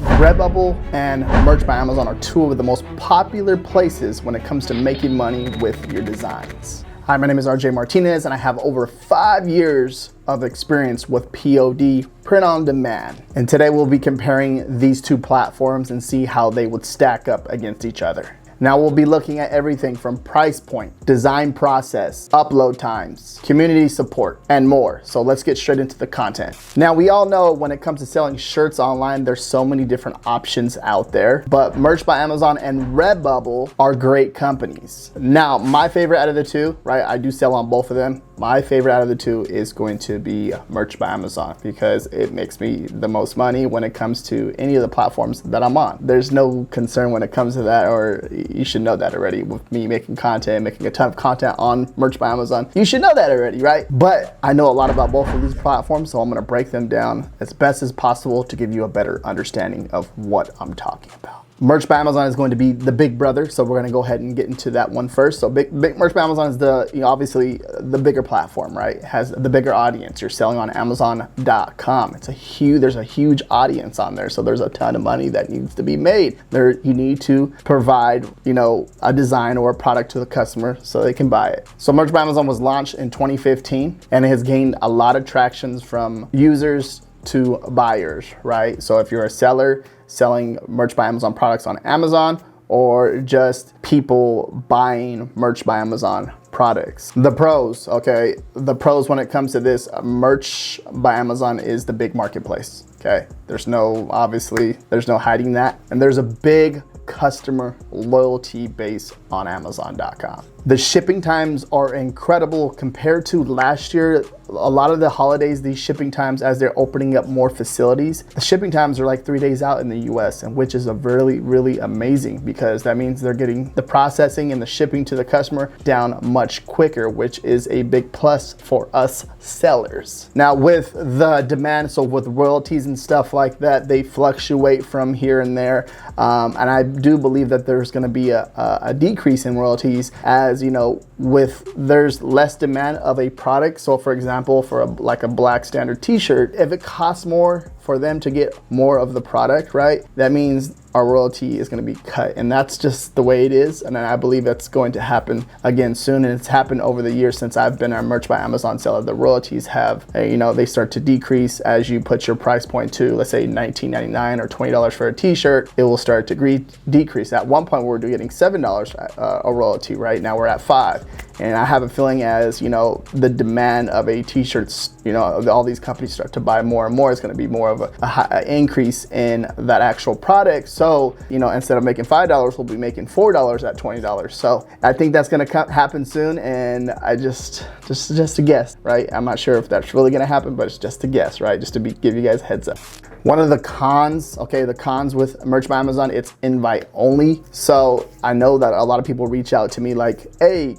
Redbubble and Merch by Amazon are two of the most popular places when it comes to making money with your designs. Hi, my name is RJ Martinez and I have over 5 years of experience with POD, print on demand. And today we'll be comparing these two platforms and see how they would stack up against each other. Now we'll be looking at everything from price point, design process, upload times, community support, and more. So let's get straight into the content. Now we all know when it comes to selling shirts online, there's so many different options out there, but Merch by Amazon and Redbubble are great companies. Now, my favorite out of the two, right? I do sell on both of them. My favorite out of the two is going to be Merch by Amazon because it makes me the most money when it comes to any of the platforms that I'm on. There's no concern when it comes to that, or you should know that already with me making content, making a ton of content on Merch by Amazon. You should know that already, right? But I know a lot about both of these platforms, so I'm gonna break them down as best as possible to give you a better understanding of what I'm talking about. Merch by Amazon is going to be the big brother, so we're gonna go ahead and get into that one first. So big Merch by Amazon is obviously the bigger platform, right? It has the bigger audience. You're selling on Amazon.com. There's a huge audience on there, so there's a ton of money that needs to be made. You need to provide, a design or a product to the customer so they can buy it. So Merch by Amazon was launched in 2015, and it has gained a lot of tractions from users to buyers, right? So if you're a seller selling Merch by Amazon products on Amazon, or just people buying Merch by Amazon products. The pros, okay? The pros when it comes to this, Merch by Amazon is the big marketplace, okay? There's no hiding that. And there's a big customer loyalty base on Amazon.com. The shipping times are incredible compared to last year. A lot of the holidays, these shipping times, as they're opening up more facilities, the shipping times are like 3 days out in the US, and which is a really, really amazing because that means they're getting the processing and the shipping to the customer down much quicker, which is a big plus for us sellers. Now with the demand, so with royalties and stuff like that, they fluctuate from here and there. And I do believe that there's gonna be a decrease in royalties as, there's less demand of a product. So for example, for a black standard t-shirt, if it costs more for them to get more of the product, right? That means our royalty is going to be cut, and that's just the way it is. And I believe that's going to happen again soon, and it's happened over the years since I've been a Merch by Amazon seller. The royalties have, they start to decrease as you put your price point to, let's say $19.99 or $20 for a t-shirt. It will start to decrease. At one point we were getting $7 a royalty. Right now we're at $5. And I have a feeling as, the demand of a t-shirts, all these companies start to buy more and more, it's going to be more of an increase in that actual product. So, instead of making $5, we'll be making $4 at $20. So I think that's going to happen soon. And I just a guess, right? I'm not sure if that's really going to happen, but it's just a guess, right? Just to give you guys a heads up. One of the cons, the cons with Merch by Amazon, it's invite only. So I know that a lot of people reach out to me like, hey,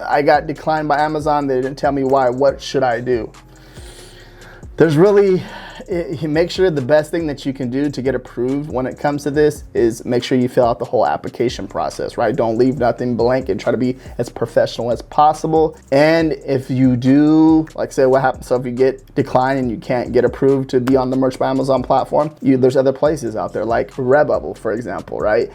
I got declined by Amazon. They didn't tell me why. What should I do? There's really, make sure the best thing that you can do to get approved when it comes to this is make sure you fill out the whole application process, right? Don't leave nothing blank and try to be as professional as possible. And if you do, say what happens, so if you get declined and you can't get approved to be on the Merch by Amazon platform, there's other places out there like Redbubble, for example, right?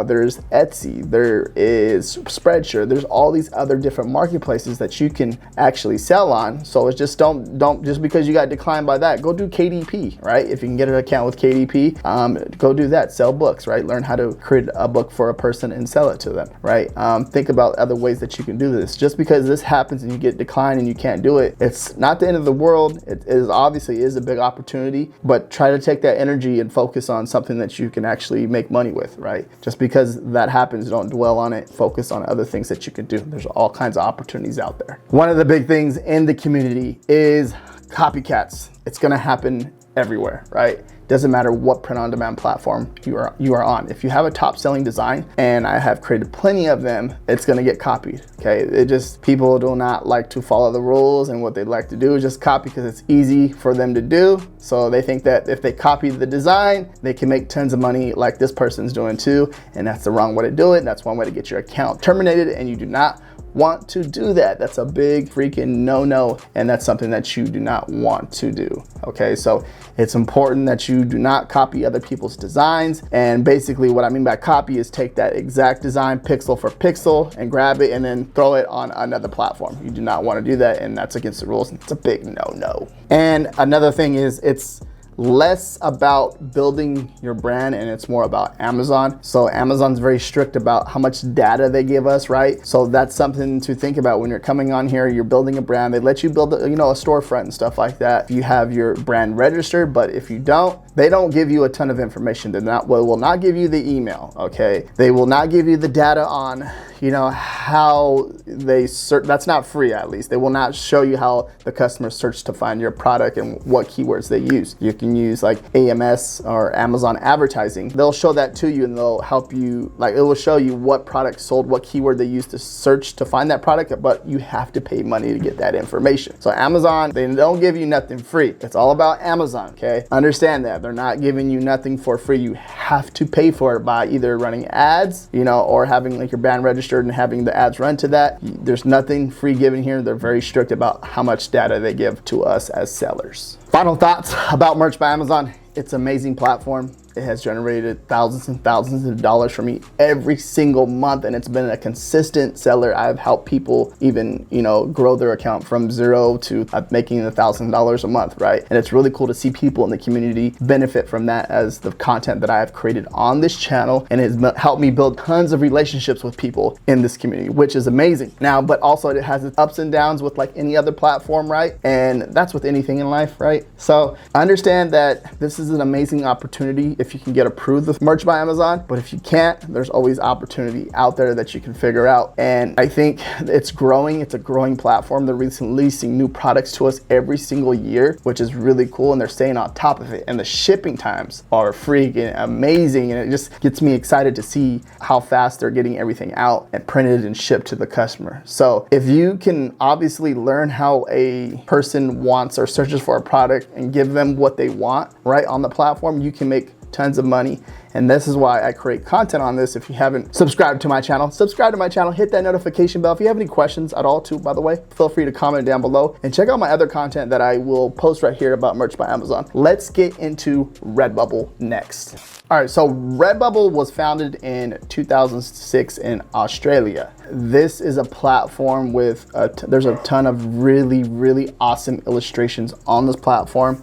There's Etsy, there is Spreadshirt, there's all these other different marketplaces that you can actually sell on. So it's just don't just because you got declined by that, go do KDP, right? If you can get an account with KDP, go do that. Sell books, right? Learn how to create a book for a person and sell it to them, right? Think about other ways that you can do this. Just because this happens and you get declined and you can't do it, it's not the end of the world. It is obviously a big opportunity, but try to take that energy and focus on something that you can actually make money with, right? Just because that happens, don't dwell on it. Focus on other things that you can do. There's all kinds of opportunities out there. One of the big things in the community is copycats. It's gonna happen everywhere, right? Doesn't matter what print-on-demand platform you are on. If you have a top-selling design, and I have created plenty of them, it's gonna get copied, okay? People do not like to follow the rules, and what they like to do is just copy because it's easy for them to do. So they think that if they copy the design, they can make tons of money like this person's doing too, and that's the wrong way to do it. That's one way to get your account terminated, and you do not want to do that. That's a big freaking no-no, and that's something that you do not want to do. Okay, so it's important that you do not copy other people's designs. And basically what I mean by copy is take that exact design pixel for pixel and grab it and then throw it on another platform. You do not want to do that, and that's against the rules. It's a big no-no. And another thing is, it's less about building your brand and it's more about Amazon. So Amazon's very strict about how much data they give us, right? So that's something to think about when you're coming on here. You're building a brand. They let you build a storefront and stuff like that. If you have your brand registered, but if you don't, they don't give you a ton of information. They will not give you the email, okay? They will not give you the data on, how they search. That's not free, at least. They will not show you how the customer search to find your product and what keywords they use. You can use like AMS or Amazon advertising. They'll show that to you and they'll help you, like it will show you what product sold, what keyword they used to search to find that product, but you have to pay money to get that information. So Amazon, they don't give you nothing free. It's all about Amazon, okay? Understand that. They're not giving you nothing for free. You have to pay for it by either running ads, or having like your brand registered and having the ads run to that. There's nothing free given here. They're very strict about how much data they give to us as sellers. Final thoughts about Merch by Amazon. It's an amazing platform. It has generated thousands and thousands of dollars for me every single month, and it's been a consistent seller. I've helped people even, grow their account from zero to making $1,000 a month, right? And it's really cool to see people in the community benefit from that as the content that I have created on this channel, and it has helped me build tons of relationships with people in this community, which is amazing. Now, but also it has its ups and downs with like any other platform, right? And that's with anything in life, right? So understand that this is an amazing opportunity if you can get approved with Merch by Amazon, but if you can't, there's always opportunity out there that you can figure out. And I think it's growing. It's a growing platform. They're releasing new products to us every single year, which is really cool, and they're staying on top of it. And the shipping times are freaking amazing, and it just gets me excited to see how fast they're getting everything out and printed and shipped to the customer. So if you can obviously learn how a person wants or searches for a product and give them what they want right on the platform, you can make tons of money. And this is why I create content on this. If you haven't subscribed to my channel, subscribe to my channel, hit that notification bell. If you have any questions at all too, by the way, feel free to comment down below and check out my other content that I will post right here about Merch by Amazon. Let's get into Redbubble next. All right, so Redbubble was founded in 2006 in Australia. This is a platform with, there's a ton of really, really awesome illustrations on this platform.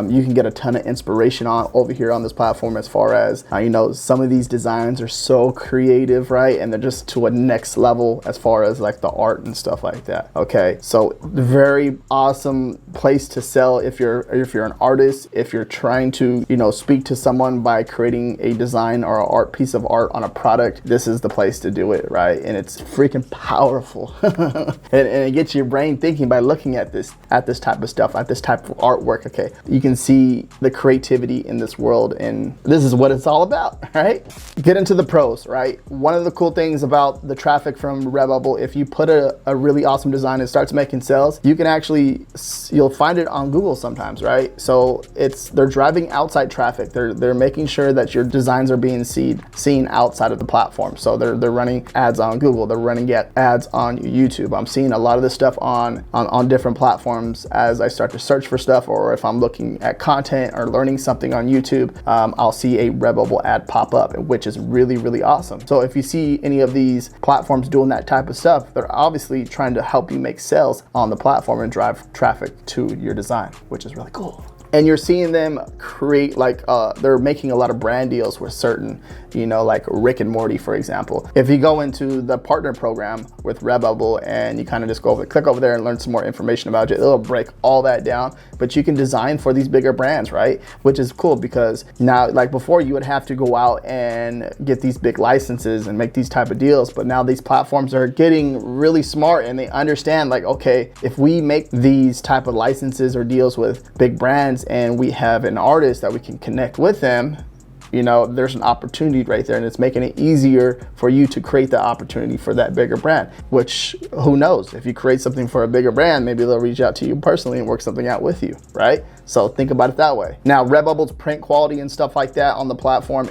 You can get a ton of inspiration over here on this platform as far as, some of these designs are so creative, right? And they're just to a next level as far as like the art and stuff like that. Okay, so very awesome place to sell if you're an artist, if you're trying to, speak to someone by creating a design or an piece of art on a product. This is the place to do it, right? And it's freaking powerful. and it gets your brain thinking by looking at this type of stuff, at this type of artwork. Okay, you can see the creativity in this world, and this is what it's all about, right? Get into the pros, right? One of the cool things about the traffic from Redbubble, if you put a really awesome design and starts making sales, you can actually, you'll find it on Google sometimes, right? So they're driving outside traffic. They're making sure that your designs are being seen outside of the platform. So they're running ads on Google, they're running ads on YouTube. I'm seeing a lot of this stuff on different platforms as I start to search for stuff, or if I'm looking at content or learning something on YouTube, I'll see a Redbubble ad pop up, which is really, really awesome. So if you see any of these platforms doing that type of stuff, they're obviously trying to help you make sales on the platform and drive traffic to your design, which is really cool. And you're seeing them create they're making a lot of brand deals with certain, like Rick and Morty, for example. If you go into the partner program with Redbubble and you kind of just click over there and learn some more information about it, it'll break all that down. But you can design for these bigger brands, right? Which is cool because now, like before, you would have to go out and get these big licenses and make these type of deals. But now these platforms are getting really smart and they understand okay, if we make these type of licenses or deals with big brands and we have an artist that we can connect with them, there's an opportunity right there, and it's making it easier for you to create the opportunity for that bigger brand, which who knows, if you create something for a bigger brand, maybe they'll reach out to you personally and work something out with you, right? So think about it that way. Now, Redbubble's print quality and stuff like that on the platform,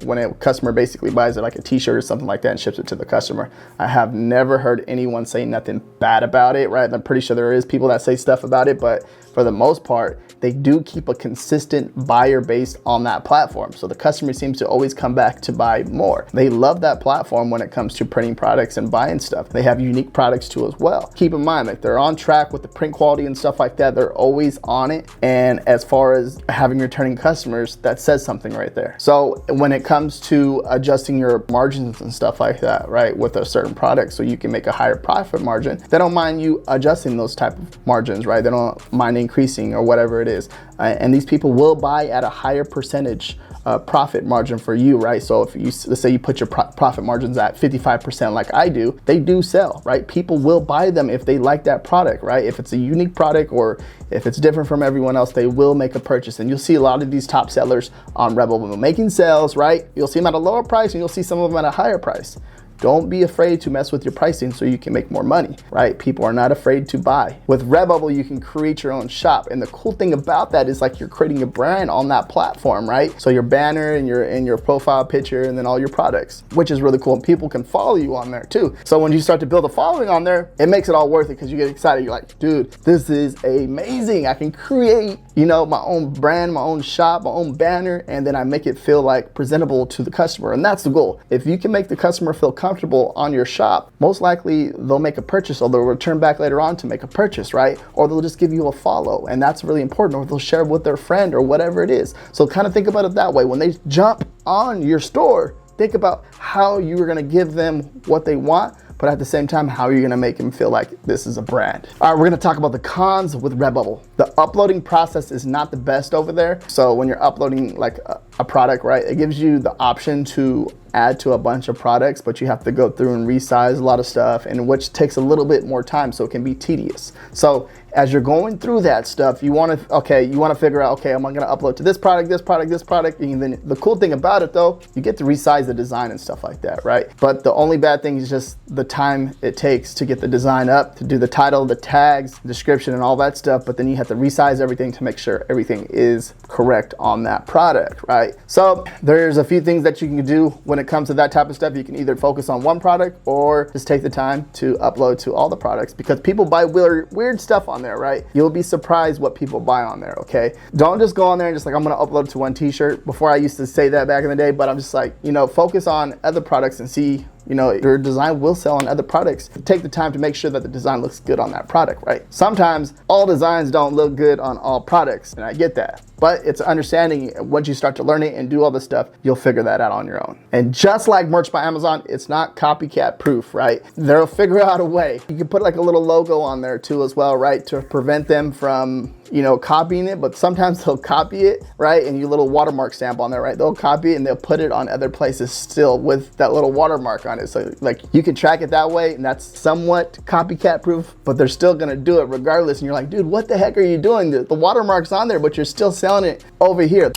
when a customer basically buys it like a t-shirt or something like that and ships it to the customer, I have never heard anyone say nothing bad about it, right? I'm pretty sure there is people that say stuff about it, but for the most part, they do keep a consistent buyer base on that platform. So the customer seems to always come back to buy more. They love that platform when it comes to printing products and buying stuff. They have unique products too as well. Keep in mind that they're on track with the print quality and stuff like that. They're always on it. And as far as having returning customers, that says something right there. So when it comes to adjusting your margins and stuff like that, right, with a certain product so you can make a higher profit margin, they don't mind you adjusting those type of margins, right? They don't mind increasing or whatever it is. And these people will buy at a higher percentage profit margin for you, right? So if you, let's say you put your profit margins at 55% like I do, they do sell, right? People will buy them if they like that product, right? If it's a unique product or if it's different from everyone else, they will make a purchase. And you'll see a lot of these top sellers on Redbubble making sales, right? You'll see them at a lower price and you'll see some of them at a higher price. Don't be afraid to mess with your pricing so you can make more money, right? People are not afraid to buy. With Redbubble, you can create your own shop. And the cool thing about that is like you're creating a brand on that platform, right? So your banner and your profile picture and then all your products, which is really cool. And people can follow you on there too. So when you start to build a following on there, it makes it all worth it because you get excited. You're like, dude, this is amazing. I can create, my own brand, my own shop, my own banner, and then I make it feel like presentable to the customer. And that's the goal. If you can make the customer feel comfortable on your shop, most likely they'll make a purchase or they'll return back later on to make a purchase, right? Or they'll just give you a follow, and that's really important, or they'll share with their friend or whatever it is. So kind of think about it that way. When they jump on your store, think about how you are gonna give them what they want, but at the same time, how you're gonna make them feel like this is a brand. All right, we're gonna talk about the cons with Redbubble. The uploading process is not the best over there. So when you're uploading like a product, right, it gives you the option to add to a bunch of products, but you have to go through and resize a lot of stuff, and which takes a little bit more time, so it can be tedious. So as you're going through that stuff, you want to figure out, okay, am I going to upload to this product, this product, this product? And then the cool thing about it though, you get to resize the design and stuff like that, right? But the only bad thing is just the time it takes to get the design up, to do the title, the tags, description, and all that stuff. But then you have to resize everything to make sure everything is correct on that product, right? So there's a few things that you can do when it comes to that type of stuff. You can either focus on one product or just take the time to upload to all the products, because people buy weird stuff on there, right? You'll be surprised what people buy on there, okay? Don't just go on there and just like, I'm gonna upload to one t-shirt. Before I used to say that back in the day, but I'm just like, focus on other products and see, your design will sell on other products. Take the time to make sure that the design looks good on that product, right? Sometimes all designs don't look good on all products, and I get that. But it's understanding, once you start to learn it and do all this stuff, you'll figure that out on your own. And just like merch by Amazon, it's not copycat proof, right? They'll figure out a way. You can put like a little logo on there too as well, right? To prevent them from, copying it, but sometimes they'll copy it, right? And you little watermark stamp on there, right? They'll copy it and they'll put it on other places still with that little watermark on it. So like you can track it that way, and that's somewhat copycat proof, but they're still gonna do it regardless. And you're like, dude, what the heck are you doing? The watermark's on there, but you're still selling it over here.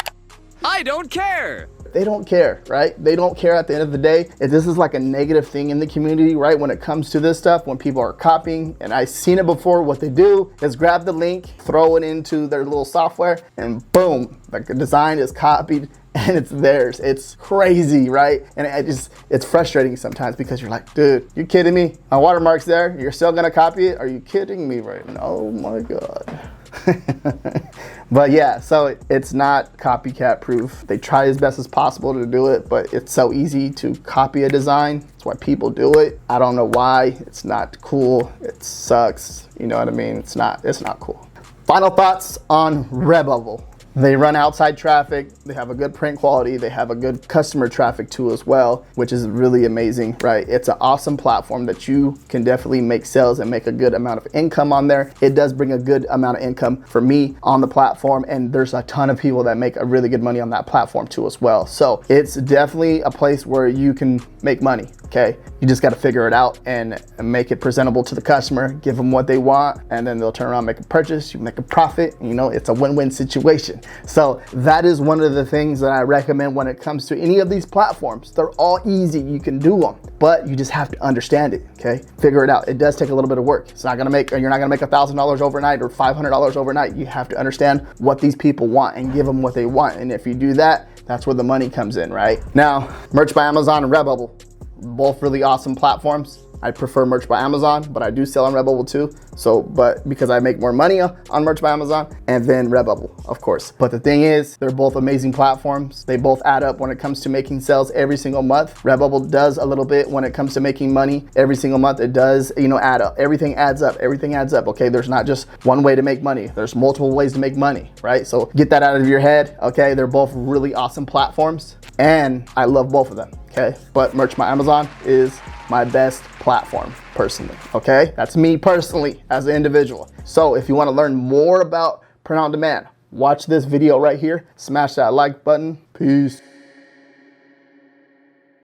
I don't care. They don't care, right? They don't care at the end of the day. If this is like a negative thing in the community, right? When it comes to this stuff, when people are copying, and I've seen it before, what they do is grab the link, throw it into their little software, and boom, like the design is copied and it's theirs. It's crazy, right? And it's frustrating sometimes because you're like, dude, you kidding me? My watermark's there, you're still gonna copy it? Are you kidding me right now? Oh my God. But yeah, so it's not copycat proof. They try as best as possible to do it, but it's so easy to copy a design. That's why people do it. I don't know why. It's not cool. It sucks. You know what I mean? It's not cool. Final thoughts on Redbubble. They run outside traffic, they have a good print quality, they have a good customer traffic too as well, which is really amazing, right? It's an awesome platform that you can definitely make sales and make a good amount of income on there. It does bring a good amount of income for me on the platform, and there's a ton of people that make a really good money on that platform too as well. So it's definitely a place where you can make money okay? You just gotta figure it out and make it presentable to the customer, give them what they want, and then they'll turn around, make a purchase, you make a profit, you know, it's a win-win situation. So that is one of the things that I recommend when it comes to any of these platforms. They're all easy, you can do them, but you just have to understand it, okay? Figure it out. It does take a little bit of work. It's not gonna make, you're not gonna make $1,000 overnight or $500 overnight. You have to understand what these people want and give them what they want. And if you do that, that's where the money comes in, right? Now, Merch by Amazon and Redbubble, both really awesome platforms. I prefer Merch by Amazon, but I do sell on Redbubble too. So, but because I make more money on Merch by Amazon and then Redbubble, of course. But the thing is, they're both amazing platforms. They both add up when it comes to making sales every single month. Redbubble does a little bit when it comes to making money every single month. It does, you know, add up. Everything adds up. Everything adds up. Okay, there's not just one way to make money. There's multiple ways to make money, right? So get that out of your head. Okay, they're both really awesome platforms, and I love both of them. Okay, but Merch by Amazon is my best platform personally, okay? That's me personally as an individual. So if you wanna learn more about print on demand, watch this video right here, smash that like button, peace.